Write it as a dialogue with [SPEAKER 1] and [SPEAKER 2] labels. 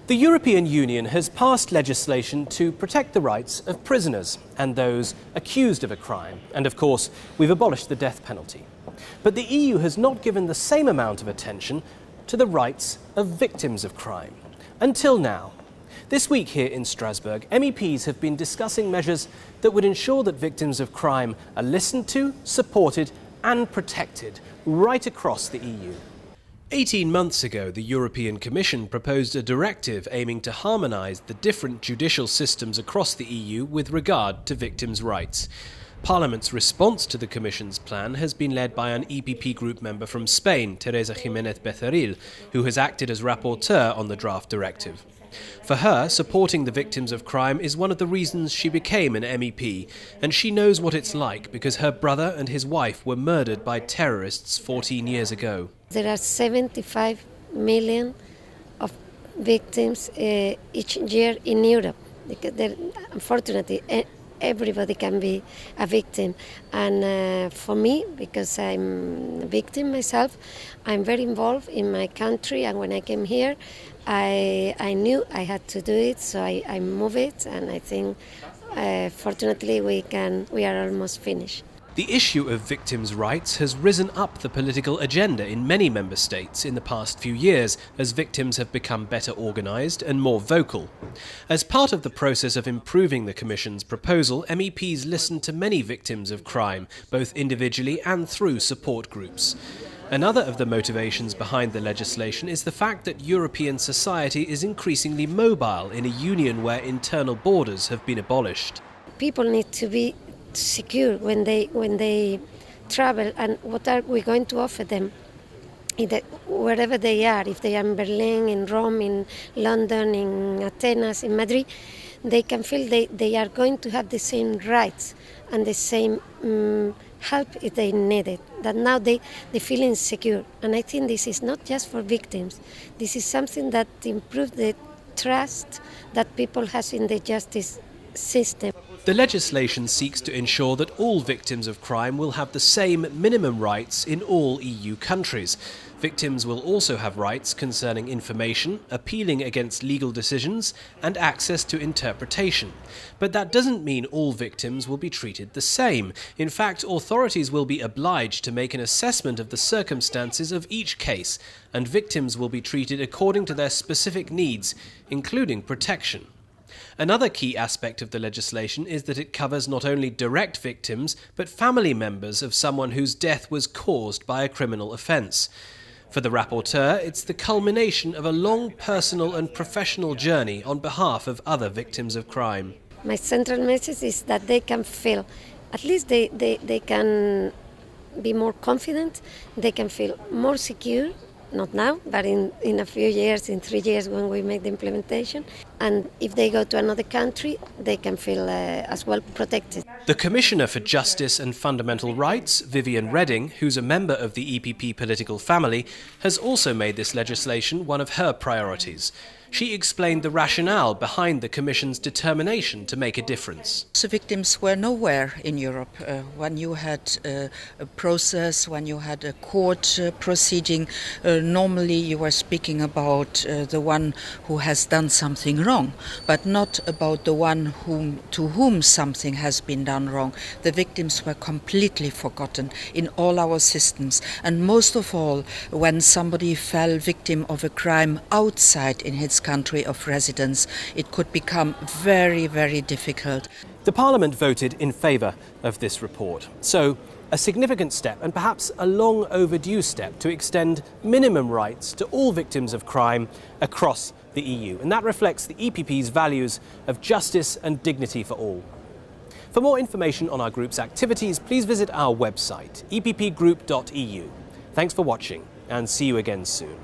[SPEAKER 1] The European Union has passed legislation to protect the rights of prisoners and those accused of a crime. And of course, we've abolished the death penalty. But the EU has not given the same amount of attention to the rights of victims of crime. Until now. This week here in Strasbourg, MEPs have been discussing measures that would ensure that victims of crime are listened to, supported and protected right across the EU. 18 months ago, the European Commission proposed a directive aiming to harmonise the different judicial systems across the EU with regard to victims' rights. Parliament's response to the Commission's plan has been led by an EPP Group member from Spain, Teresa Jiménez-Becerril, who has acted as rapporteur on the draft directive. For her, supporting the victims of crime is one of the reasons she became an MEP, and she knows what it's like because her brother and his wife were murdered by terrorists 14 years ago.
[SPEAKER 2] There are 75 million of victims each year in Europe. Unfortunately, everybody can be a victim. And for me, because I'm a victim myself, I'm very involved in my country. And when I came here, I knew I had to do it, so I moved it. And I think, fortunately, we are almost finished.
[SPEAKER 1] The issue of victims' rights has risen up the political agenda in many member states in the past few years as victims have become better organised and more vocal. As part of the process of improving the Commission's proposal, MEPs listened to many victims of crime, both individually and through support groups. Another of the motivations behind the legislation is the fact that European society is increasingly mobile in a union where internal borders have been abolished.
[SPEAKER 2] People need to be secure when they travel, and what are we going to offer them wherever they are? If they are in Berlin, in Rome, in London, in Athens, in Madrid, they can feel they are going to have the same rights and the same help if they need it. That now they feel insecure, and I think this is not just for victims. This is something that improves the trust that people have in the justice system.
[SPEAKER 1] The legislation seeks to ensure that all victims of crime will have the same minimum rights in all EU countries. Victims will also have rights concerning information, appealing against legal decisions, and access to interpretation. But that doesn't mean all victims will be treated the same. In fact, authorities will be obliged to make an assessment of the circumstances of each case, and victims will be treated according to their specific needs, including protection. Another key aspect of the legislation is that it covers not only direct victims, but family members of someone whose death was caused by a criminal offence. For the rapporteur, it's the culmination of a long personal and professional journey on behalf of other victims of crime.
[SPEAKER 2] My central message is that they can feel, at least they can be more confident, they can feel more secure. Not now, but in a few years, in 3 years when we make the implementation. And if they go to another country, they can feel as well protected.
[SPEAKER 1] The Commissioner for Justice and Fundamental Rights, Viviane Reding, who's a member of the EPP political family, has also made this legislation one of her priorities. She explained the rationale behind the Commission's determination to make a difference.
[SPEAKER 3] The victims were nowhere in Europe. When you had a process, when you had a court proceeding, normally you were speaking about the one who has done something wrong, but not about the one to whom something has been done wrong. The victims were completely forgotten in all our systems, and most of all when somebody fell victim of a crime outside in his country of residence, it could become very, very difficult.
[SPEAKER 1] The Parliament voted in favour of this report. So, a significant step, and perhaps a long overdue step, to extend minimum rights to all victims of crime across the EU. And that reflects the EPP's values of justice and dignity for all. For more information on our group's activities, please visit our website, eppgroup.eu. Thanks for watching, and see you again soon.